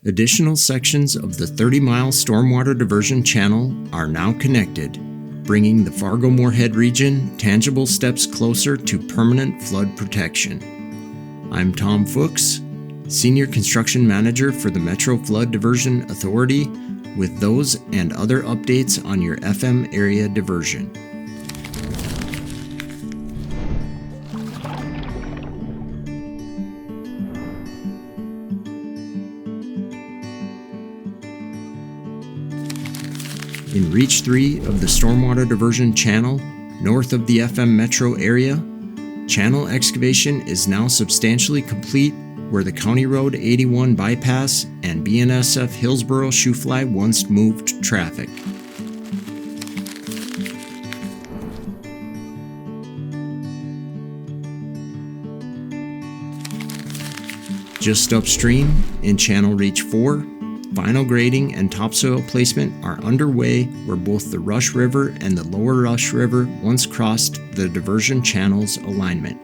Additional sections of the 30-mile stormwater diversion channel are now connected, bringing the Fargo-Moorhead region tangible steps closer to permanent flood protection. I'm Tom Fuchs, Senior Construction Manager for the Metro Flood Diversion Authority, with those and other updates on your FM Area Diversion. In Reach 3 of the Stormwater Diversion Channel, north of the FM Metro area, channel excavation is now substantially complete where the County Road 81 bypass and BNSF Hillsboro Shoofly once moved traffic. Just upstream, in Channel Reach 4, final grading and topsoil placement are underway where both the Rush River and the Lower Rush River once crossed the diversion channel's alignment.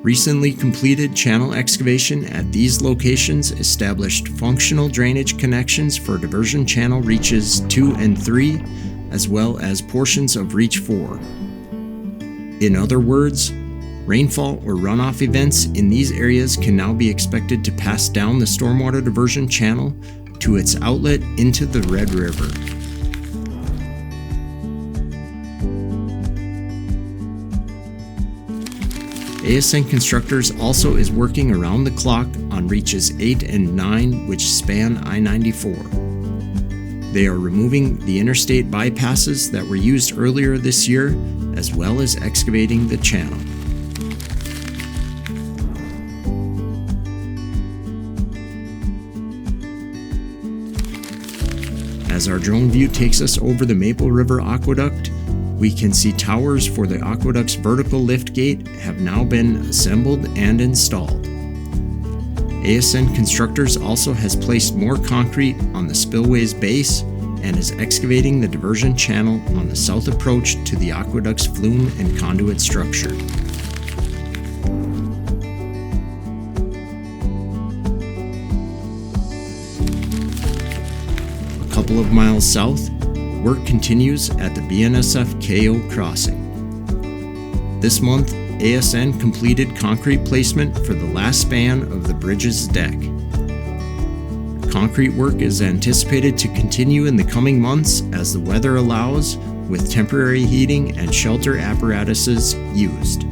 Recently completed channel excavation at these locations established functional drainage connections for diversion channel reaches 2 and 3, as well as portions of Reach 4. In other words, rainfall or runoff events in these areas can now be expected to pass down the stormwater diversion channel to its outlet into the Red River. ASN Constructors also is working around the clock on reaches 8 and 9, which span I-94. They are removing the interstate bypasses that were used earlier this year, as well as excavating the channel. As our drone view takes us over the Maple River Aqueduct, we can see towers for the aqueduct's vertical lift gate have now been assembled and installed. ASN Constructors also has placed more concrete on the spillway's base and is excavating the diversion channel on the south approach to the aqueduct's flume and conduit structure. A couple of miles south, work continues at the BNSF KO crossing. This month, ASN completed concrete placement for the last span of the bridge's deck. Concrete work is anticipated to continue in the coming months as the weather allows, with temporary heating and shelter apparatuses used.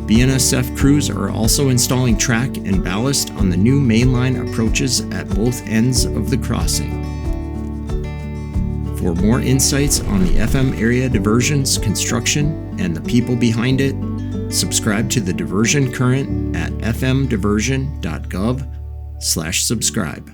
BNSF crews are also installing track and ballast on the new mainline approaches at both ends of the crossing. For more insights on the FM Area Diversion's construction and the people behind it, subscribe to the Diversion Current at fmdiversion.gov/subscribe.